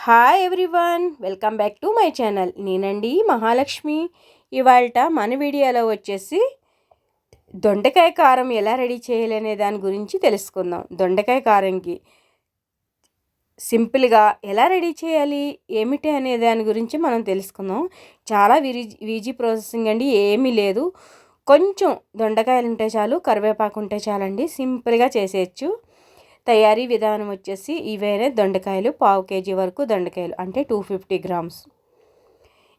Hi everyone, welcome back to my channel. నేనండి మహాలక్ష్మి. ఇవాళ మన వీడియోలో వచ్చేసి దొండకాయ కారం ఎలా రెడీ చేయాలనే దాని గురించి తెలుసుకుందాం. దొండకాయ కారంకి సింపుల్గా ఎలా రెడీ చేయాలి ఏమిటి అనే దాని గురించి మనం తెలుసుకుందాం. చాలా ఈజీ ప్రాసెసింగ్ అండి, ఏమీ లేదు. కొంచెం దొండకాయలు ఉంటే చాలు, కరివేపాకు ఉంటే చాలండి, సింపుల్గా చేసేయచ్చు. తయారీ విధానం వచ్చేసి ఇవేనే దొండకాయలు, పావు కేజీ వరకు దొండకాయలు అంటే 250 గ్రామ్స్.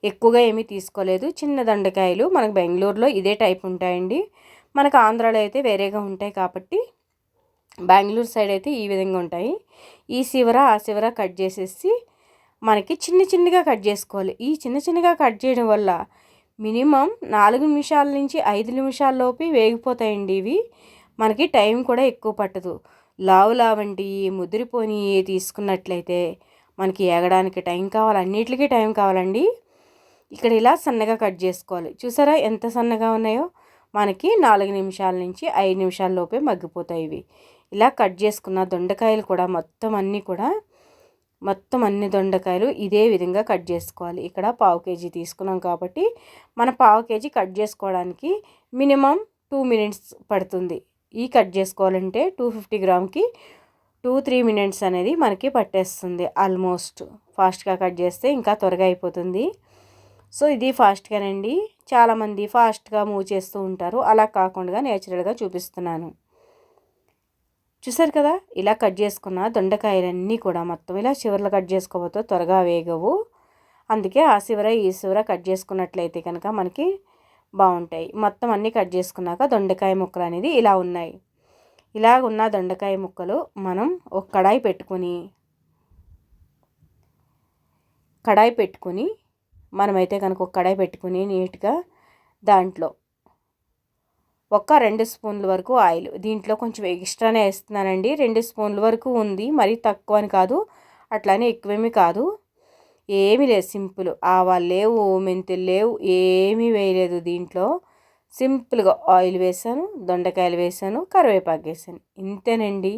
ఎక్కువగా ఏమీ తీసుకోలేదు. చిన్న దొండకాయలు మనకు బెంగళూరులో ఇదే టైప్ ఉంటాయండి, మనకు ఆంధ్రాలో అయితే వేరేగా ఉంటాయి. కాబట్టి బెంగళూరు సైడ్ అయితే ఈ విధంగా ఉంటాయి. ఈ సివర ఆ సివర కట్ చేసేసి మనకి చిన్న చిన్నగా కట్ చేసుకోవాలి. ఈ చిన్న చిన్నగా కట్ చేయడం వల్ల మినిమం 4 నిమిషాల నుంచి 5 నిమిషాల లోపు వేగిపోతాయండి. ఇవి మనకి టైం కూడా ఎక్కువ పట్టదు. లావంటి ముదిరిపోని తీసుకున్నట్లయితే మనకి ఏగడానికి టైం కావాలి, అన్నిటికీ టైం కావాలండి. ఇక్కడ ఇలా సన్నగా కట్ చేసుకోవాలి. చూసారా ఎంత సన్నగా ఉన్నాయో? మనకి 4 నిమిషాల నుంచి 5 నిమిషాల లోపే మగ్గిపోతాయి ఇవి. ఇలా కట్ చేసుకున్న దొండకాయలు కూడా మొత్తం అన్ని దొండకాయలు ఇదే విధంగా కట్ చేసుకోవాలి. ఇక్కడ పావు కేజీ తీసుకున్నాం కాబట్టి మన పావు కేజీ కట్ చేసుకోవడానికి మినిమం 2 మినిట్స్ పడుతుంది. ఈ కట్ చేసుకోవాలంటే 250 గ్రామ్కి 2-3 మినిట్స్ అనేది మనకి పట్టేస్తుంది. ఆల్మోస్ట్ ఫాస్ట్గా కట్ చేస్తే ఇంకా త్వరగా అయిపోతుంది. సో ఇది ఫాస్ట్గానండి. చాలామంది ఫాస్ట్గా మూవ్ చేస్తూ ఉంటారు, అలా కాకుండా నేచురల్గా చూపిస్తున్నాను. చూసారు కదా, ఇలా కట్ చేసుకున్న దొండకాయలన్నీ కూడా మొత్తం ఇలా చివర్లో కట్ చేసుకోబోతే త్వరగా వేగవు. అందుకే ఆ చివర ఈ చివర కట్ చేసుకున్నట్లయితే కనుక మనకి బాగుంటాయి. మొత్తం అన్నీ కట్ చేసుకున్నాక దొండకాయ ముక్కలు అనేది ఇలా ఉన్నాయి. ఇలా ఉన్న దొండకాయ ముక్కలు మనం ఒక కడాయి పెట్టుకొని మనమైతే కనుక ఒక కడాయి పెట్టుకుని నీట్గా దాంట్లో ఒక 2 స్పూన్ల వరకు ఆయిల్, దీంట్లో కొంచెం ఎక్స్ట్రానే వేస్తున్నానండి. 2 స్పూన్ల వరకు ఉంది, మరీ తక్కువ అని కాదు, అట్లానే ఎక్కువేమీ కాదు. ఏమీ లేదు, సింపుల్. ఆవాలు లేవు, మెంతులు లేవు, ఏమీ వేయలేదు. దీంట్లో సింపుల్గా ఆయిల్ వేసాను, దొండకాయలు వేసాను, కరివేపాకు వేసాను, ఇంతేనండి.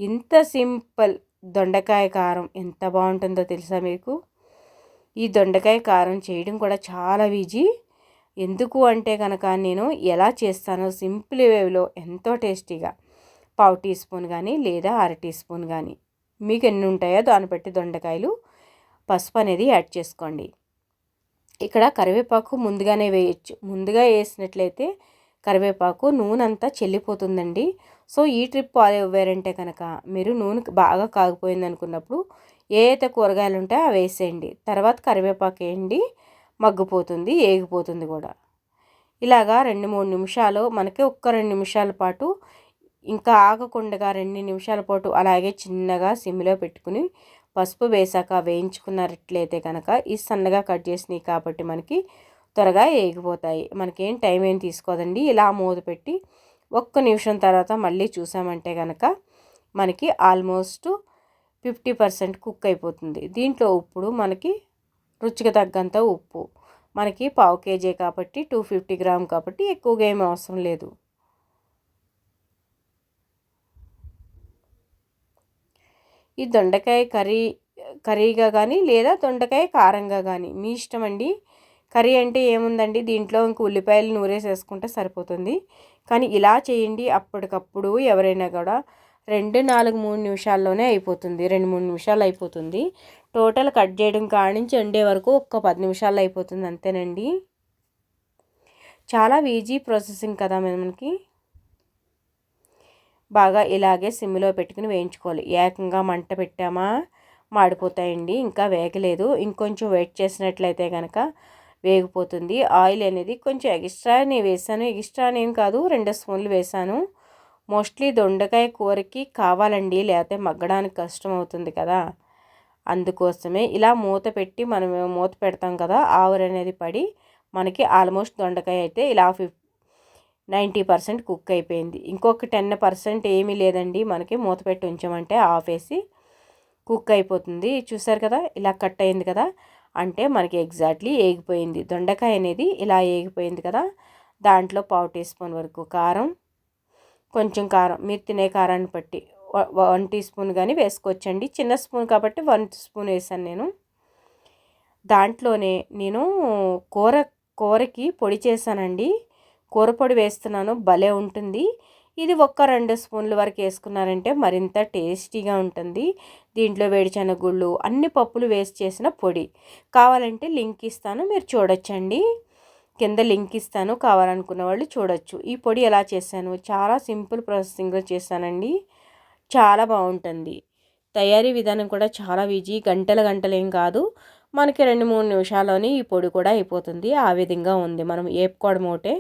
ఇంత సింపుల్ దొండకాయ కారం ఎంత బాగుంటుందో తెలుసా మీకు? ఈ దొండకాయ కారం చేయడం కూడా చాలా ఈజీ. ఎందుకు అంటే కనుక నేను ఎలా చేస్తానో సింపుల్ వేలో ఎంతో టేస్టీగా పావు టీ స్పూన్ కానీ లేదా 1/2 టీ స్పూన్ కానీ మీకు ఎన్ని ఉంటాయో దాన్ని బట్టి దొండకాయలు, పసుపు అనేది యాడ్ చేసుకోండి. ఇక్కడ కరివేపాకు ముందుగానే వేయచ్చు. ముందుగా వేసినట్లయితే కరివేపాకు నూనె అంతా చెల్లిపోతుందండి. సో ఈ ట్రిప్ ఫాలో అవ్వారంటే కనుక మీరు నూనె బాగా కాగిపోయింది అనుకున్నప్పుడు ఏ అయితే కూరగాయలు ఉంటాయో అవి వేసేయండి. తర్వాత కరివేపాకు వేయండి, మగ్గిపోతుంది, ఏగిపోతుంది కూడా. ఇలాగా 2-3 నిమిషాలు మనకి 2 నిమిషాల పాటు ఇంకా ఆగకుండా 2 నిమిషాల పాటు అలాగే చిన్నగా సిమ్లో పెట్టుకుని పసుపు వేసాక వేయించుకున్నట్లయితే కనుక ఈ సన్నగా కట్ చేసినవి కాబట్టి మనకి త్వరగా ఏగిపోతాయి. మనకేం టైం ఏం తీసుకోదండి. ఇలా మూత పెట్టి 1 నిమిషం తర్వాత మళ్ళీ చూసామంటే కనుక మనకి ఆల్మోస్ట్ 50% కుక్ అయిపోతుంది. దీంట్లో ఇప్పుడు మనకి రుచికి తగ్గంత ఉప్పు, మనకి పావు కేజీ కాబట్టి 250 గ్రామ్ కాబట్టి ఎక్కువగా ఏమీ అవసరం లేదు. ఈ దొండకాయ కర్రీగా కానీ లేదా దొండకాయ కారంగా కానీ మీ ఇష్టం అండి. కర్రీ అంటే ఏముందండి, దీంట్లో ఇంక ఉల్లిపాయలు నూరేసేసుకుంటే సరిపోతుంది. కానీ ఇలా చేయండి, అప్పటికప్పుడు ఎవరైనా కూడా 2-4-3 నిమిషాల్లోనే అయిపోతుంది. 2-3 నిమిషాలు అయిపోతుంది. టోటల్ కట్ చేయడం కాడి నుంచి వండే వరకు 10 నిమిషాలు అయిపోతుంది, అంతేనండి. చాలా ఈజీ ప్రాసెసింగ్ కదా మనకి. బాగా ఇలాగే సిమ్లో పెట్టుకుని వేయించుకోవాలి. ఏకంగా మంట పెట్టామా మాడిపోతాయండి. ఇంకా వేగలేదు, ఇంకొంచెం వెయిట్ చేసినట్లయితే కనుక వేగిపోతుంది. ఆయిల్ అనేది కొంచెం ఎక్స్ట్రానే వేసాను, ఎక్స్ట్రానేం కాదు, 2 స్పూన్లు వేసాను. మోస్ట్లీ దొండకాయ కూరకి కావాలండి, లేకపోతే మగ్గడానికి కష్టం అవుతుంది కదా, అందుకోసమే ఇలా మూత పెట్టి మనం మూత పెడతాం కదా, ఆవిరి అనేది పడి మనకి ఆల్మోస్ట్ దొండకాయ అయితే ఇలా 90% కుక్ అయిపోయింది. ఇంకొక 10% ఏమీ లేదండి, మనకి మూత పెట్టి ఉంచామంటే ఆఫేసి కుక్ అయిపోతుంది. చూసారు కదా, ఇలా కట్ అయింది కదా, అంటే మనకి ఎగ్జాక్ట్లీ ఏగిపోయింది. దొండకాయ అనేది ఇలా ఏగిపోయింది కదా. దాంట్లో పావు టీ స్పూన్ వరకు కారం, కొంచెం కారం మీరు తినే కారాన్ని బట్టి 1 టీ స్పూన్ కానీ వేసుకోవచ్చండి. చిన్న స్పూన్ కాబట్టి 1 స్పూన్ వేసాను నేను. దాంట్లోనే నేను కూరకి పొడి చేశానండి. కూర పొడి వేస్తున్నాను, భలే ఉంటుంది. ఇది 2 స్పూన్ల వరకు వేసుకున్నారంటే మరింత టేస్టీగా ఉంటుంది. దీంట్లో వేడిచెనగ గుళ్ళు, అన్ని పప్పులు వేసి చేసిన పొడి. కావాలంటే లింక్ ఇస్తాను, మీరు చూడొచ్చండి. కింద లింక్ ఇస్తాను, కావాలనుకున్న వాళ్ళు చూడొచ్చు. ఈ పొడి ఎలా చేశాను, చాలా సింపుల్ ప్రాసెసింగ్లో చేశానండి. చాలా బాగుంటుంది. తయారీ విధానం కూడా చాలా ఈజీ, గంటలేం కాదు. మనకి 2-3 నిమిషాల్లోనే ఈ పొడి కూడా అయిపోతుంది. ఆ విధంగా ఉంది. మనం వేపుకోవడం ఒకటే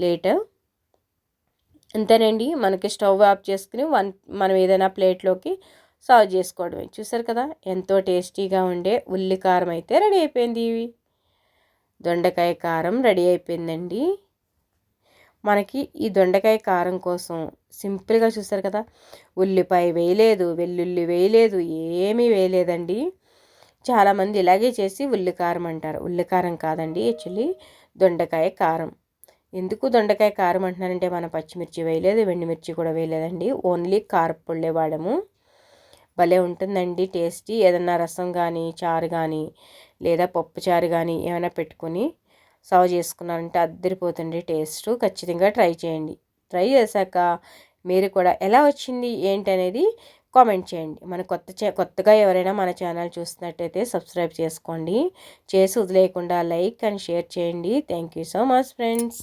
లేట్. అంతేనండి. మనకి స్టవ్ ఆఫ్ చేసుకుని మనం ఏదైనా ప్లేట్లోకి సర్వ్ చేసుకోవడమే. చూసారు కదా, ఎంతో టేస్టీగా ఉండే ఉల్లి కారం అయితే రెడీ అయిపోయింది. దొండకాయ కారం రెడీ అయిపోయిందండి. మనకి ఈ దొండకాయ కారం కోసం సింపుల్గా చూసారు కదా, ఉల్లిపాయ వేయలేదు, వెల్లుల్లి వేయలేదు, ఏమీ వేయలేదండి. చాలామంది ఇలాగే చేసి ఉల్లికారం అంటారు. ఉల్లికారం కాదండి, యాక్చువల్లీ దొండకాయ కారం. ఎందుకు దొండకాయ కారం అంటున్నానంటే మనం పచ్చిమిర్చి వేయలేదు, ఎండుమిర్చి కూడా వేయలేదండి. ఓన్లీ కారపొళ్ళే వాడము. భలే ఉంటుందండి టేస్టీ. ఏదన్నా రసం కానీ, చారు కానీ, లేదా పప్పు చారు కానీ ఏమైనా పెట్టుకొని సర్వ్ చేసుకున్నారంటే అద్దరిపోతుంది టేస్ట్. ఖచ్చితంగా ట్రై చేయండి. ట్రై చేశాక మీరు కూడా ఎలా వచ్చింది ఏంటి అనేది కామెంట్ చేయండి. మన కొత్తగా ఎవరైనా మన ఛానల్ చూస్తున్నట్టయితే సబ్స్క్రైబ్ చేసుకోండి. చేసి వదిలేయకుండా లైక్ అండ్ షేర్ చేయండి. Thank you so much friends.